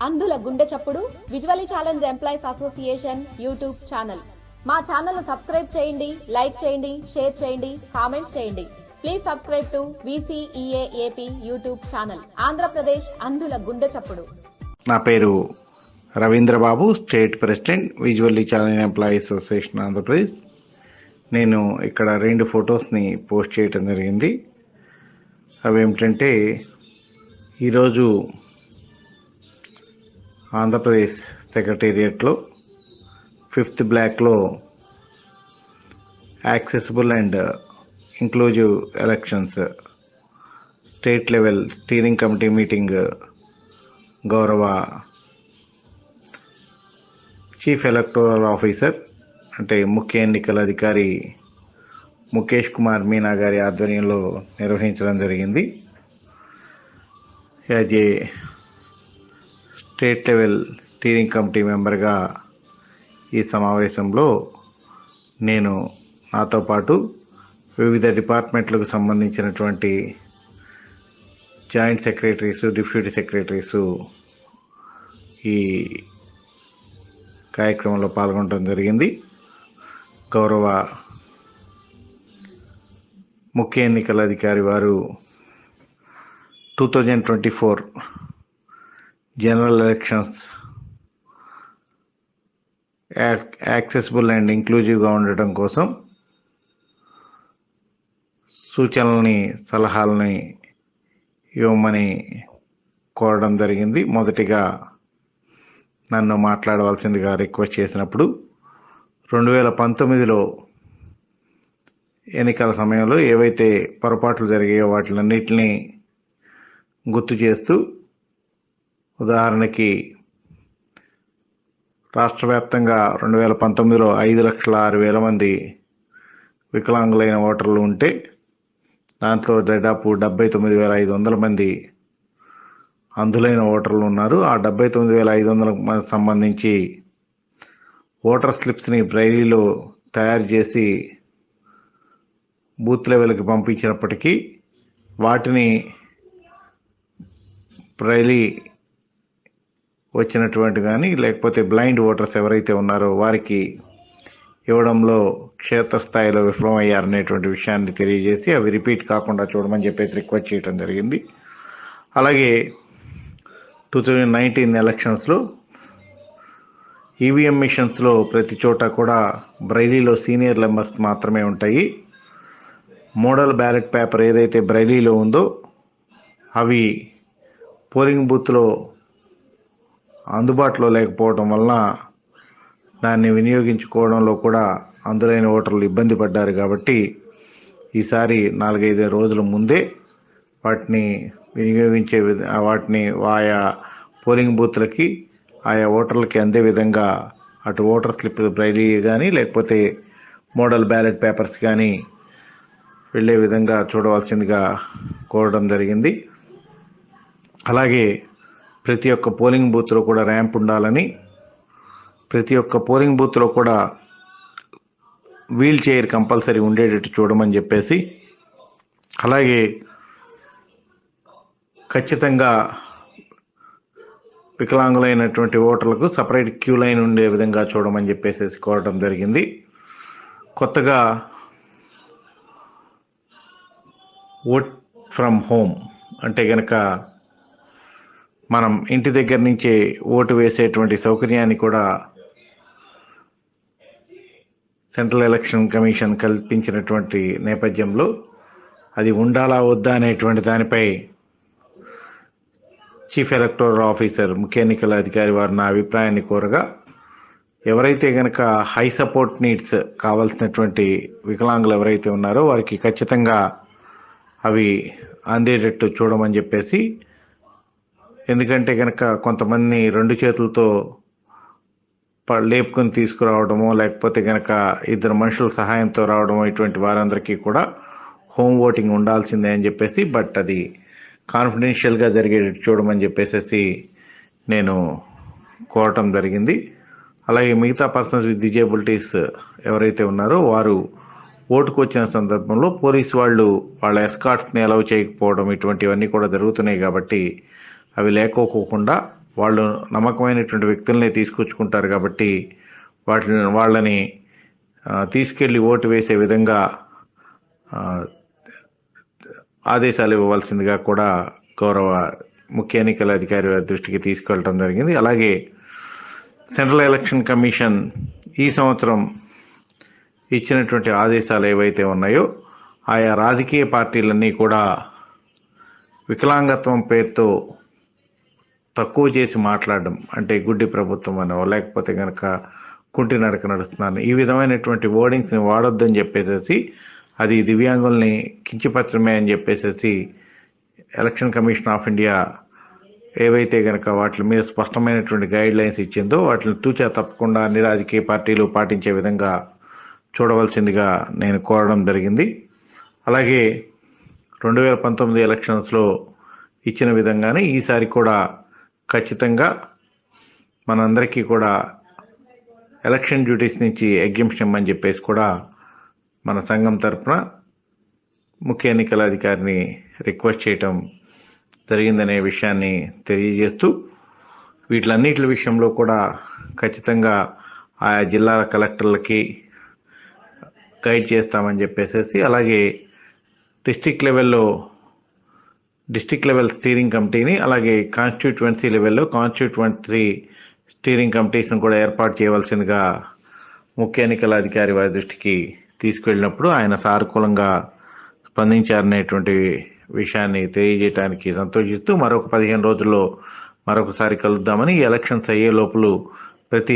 అంధుల గుండె చప్పుడు visually challenge employees association YouTube channel. మా ఛానల్ ను సబ్స్క్రైబ్ చేయండి, లైక్ చేయండి, షేర్ చేయండి, కామెంట్ చేయండి. Please subscribe to VCEA-AP YouTube channel. Andhra Pradesh అంధుల గుండె చప్పుడు. నా పేరు Ravindrababu, state president, visually challenge employees association Andhra Pradesh. నేను ఇక్కడ 2 ఫొటోస్ని పోస్ట్ చేయటం జరిగింది. అవి ఏమిటంటే, ఈరోజు ఆంధ్రప్రదేశ్ సెక్రటేరియట్లో 5th బ్లాక్లో accessible and inclusive elections state level steering committee meeting గౌరవ చీఫ్ ఎలక్టోరల్ ఆఫీసర్ అంటే ముఖ్య ఎన్నికల అధికారి ముఖేష్ కుమార్ మీనా గారి ఆధ్వర్యంలో నిర్వహించడం జరిగింది. As a state level steering committee మెంబర్గా ఈ సమావేశంలో నాతో పాటు వివిధ డిపార్ట్మెంట్లకు సంబంధించినటువంటి జాయింట్ సెక్రటరీసు, డిప్యూటీ సెక్రటరీసు ఈ కార్యక్రమంలో పాల్గొనడం జరిగింది. గౌరవ ముఖ్య ఎన్నికల అధికారి వారు 2024 జనరల్ ఎలక్షన్స్ యాక్సెసిబుల్ అండ్ ఇంక్లూజివ్గా ఉండటం కోసం సూచనల్ని, సలహాలని ఇవ్వమని కోరడం జరిగింది. మొదటిగా నన్ను మాట్లాడవలసిందిగా రిక్వెస్ట్ చేసినప్పుడు 2019లో ఎన్నికల సమయంలో ఏవైతే పొరపాట్లు జరిగాయో వాటిలన్నిటినీ గుర్తు చేస్తూ, ఉదాహరణకి రాష్ట్ర వ్యాప్తంగా 2019లో 5,06,000 మంది వికలాంగులైన ఓటర్లు ఉంటే దాంట్లో దాదాపు 79,500 మంది అంధులైన ఓటర్లు ఉన్నారు. ఆ 79,500 మంది సంబంధించి ఓటర్ స్లిప్స్ని బ్రైలీలో తయారు చేసి బూత్ లెవెల్కి పంపించినప్పటికీ వాటిని బ్రైలీ వచ్చినటువంటి కానీ, లేకపోతే బ్లైండ్ ఓటర్స్ ఎవరైతే ఉన్నారో వారికి ఇవ్వడంలో క్షేత్రస్థాయిలో విఫలమయ్యారనేటువంటి విషయాన్ని తెలియజేసి అవి రిపీట్ కాకుండా చూడమని చెప్పేసి రిక్వెస్ట్ చేయడం జరిగింది. అలాగే 2019 ఎలక్షన్స్లో ఈవీఎం మిషన్స్లో ప్రతి చోట కూడా బ్రైలీలో సీనియర్ నెంబర్స్ మాత్రమే ఉంటాయి. మోడల్ బ్యాలెట్ పేపర్ ఏదైతే బ్రైలీలో ఉందో అవి పోలింగ్ బూత్లో అందుబాటులో లేకపోవడం వలన దాన్ని వినియోగించుకోవడంలో కూడా అంధులైన ఓటర్లు ఇబ్బంది పడ్డారు. కాబట్టి ఈసారి 4-5 రోజుల ముందే వాటిని వినియోగించే వాటిని ఆయా పోలింగ్ బూత్లకి, ఆయా ఓటర్లకి అందే విధంగా అటు ఓటర్ స్లిప్ బ్రైలీ కానీ, లేకపోతే మోడల్ బ్యాలెట్ పేపర్స్ కానీ వెళ్ళే విధంగా చూడవలసిందిగా కోరడం జరిగింది. అలాగే ప్రతి ఒక్క పోలింగ్ బూత్లో కూడా ర్యాంప్ ఉండాలని, ప్రతి ఒక్క పోలింగ్ బూత్లో కూడా వీల్ చైర్ కంపల్సరీ ఉండేటట్టు చూడమని చెప్పేసి, అలాగే ఖచ్చితంగా వికలాంగులైనటువంటి ఓటర్లకు సపరేట్ క్యూ లైన్ ఉండే విధంగా చూడమని చెప్పేసి కోరడం జరిగింది. కొత్తగా ఓట్ ఫ్రమ్ హోమ్ అంటే కనుక మనం ఇంటి దగ్గర నుంచే ఓటు వేసేటువంటి సౌకర్యాన్ని కూడా సెంట్రల్ ఎలక్షన్ కమిషన్ కల్పించినటువంటి నేపథ్యంలో అది ఉండాలా వద్దా అనేటువంటి దానిపై చీఫ్ ఎలక్టోరల్ ఆఫీసర్, ముఖ్య ఎన్నికల అధికారి వారు నా అభిప్రాయాన్ని కోరగా, ఎవరైతే కనుక హై సపోర్ట్ నీడ్స్ కావాల్సినటువంటి వికలాంగులు ఎవరైతే ఉన్నారో వారికి ఖచ్చితంగా అవి అందేటట్టు చూడమని చెప్పేసి, ఎందుకంటే కనుక కొంతమంది 2 చేతులతో లేపుకొని తీసుకురావడమో, లేకపోతే కనుక 2 మనుషుల సహాయంతో రావడమో, ఇటువంటి వారందరికీ కూడా హోమ్ ఓటింగ్ ఉండాల్సిందే అని చెప్పేసి, బట్ అది కాన్ఫిడెన్షియల్గా జరిగేటట్టు చూడమని చెప్పేసి నేను కోరటం జరిగింది. అలాగే మిగతా పర్సన్స్ విత్ డిజేబిలిటీస్ ఎవరైతే ఉన్నారో వారు ఓటుకు వచ్చిన సందర్భంలో పోలీసు వాళ్ళు వాళ్ళ ఎస్కార్ట్స్ని అలౌ చేయకపోవడం, ఇటువంటివన్నీ కూడా జరుగుతున్నాయి. కాబట్టి అవి లేకోకుండా వాళ్ళు నమ్మకమైనటువంటి వ్యక్తులనే తీసుకొచ్చుకుంటారు కాబట్టి వాళ్ళని తీసుకెళ్లి ఓటు వేసే విధంగా ఆదేశాలు ఇవ్వవలసిందిగా కూడా గౌరవ ముఖ్య ఎన్నికల అధికారి వారి దృష్టికి తీసుకెళ్ళడం జరిగింది. అలాగే సెంట్రల్ ఎలక్షన్ కమిషన్ ఈ సంవత్సరం ఇచ్చినటువంటి ఆదేశాలు ఏవైతే ఉన్నాయో ఆయా రాజకీయ పార్టీలన్నీ కూడా వికలాంగత్వం పేరుతో తక్కువ చేసి మాట్లాడడం, అంటే గుడ్డి ప్రభుత్వం అనో లేకపోతే కనుక కుంటి నడక నడుస్తున్నాను, ఈ విధమైనటువంటి వర్డింగ్స్ని వాడొద్దని చెప్పేసి, అది దివ్యాంగుల్ని కించపరచడమే అని చెప్పేసి ఎలక్షన్ కమిషన్ ఆఫ్ ఇండియా ఏవైతే కనుక వాటి మీద స్పష్టమైనటువంటి గైడ్ లైన్స్ ఇచ్చిందో వాటిని తూచా తప్పకుండా అన్ని రాజకీయ పార్టీలు పాటించే విధంగా చూడవలసిందిగా నేను కోరడం జరిగింది. అలాగే 2019 ఎలక్షన్స్లో ఇచ్చిన విధంగానే ఈసారి కూడా ఖచ్చితంగా మనందరికీ కూడా ఎలక్షన్ డ్యూటీస్ నుంచి ఎగ్జంప్షన్ ఇమ్మని చెప్పేసి కూడా మన సంఘం తరఫున ముఖ్య ఎన్నికల అధికారిని రిక్వెస్ట్ చేయటం జరిగిందనే విషయాన్ని తెలియజేస్తూ, వీటిలన్నిటి విషయంలో కూడా ఖచ్చితంగా ఆయా జిల్లాల కలెక్టర్లకి గైడ్ చేస్తామని చెప్పేసి, అలాగే డిస్ట్రిక్ట్ లెవెల్ స్టీరింగ్ కమిటీని, అలాగే కాన్స్టిట్యూన్సీ లెవెల్లో కాన్స్టిట్యూన్సీ స్టీరింగ్ కమిటీస్ని కూడా ఏర్పాటు చేయవలసిందిగా ముఖ్య ఎన్నికల అధికారి వారి దృష్టికి తీసుకెళ్ళినప్పుడు ఆయన సానుకూలంగా స్పందించారనేటువంటి విషయాన్ని తెలియజేయడానికి సంతోషిస్తూ, మరొక 15 రోజుల్లో మరొకసారి కలుద్దామని, ఈ ఎలక్షన్స్ అయ్యే లోపల ప్రతి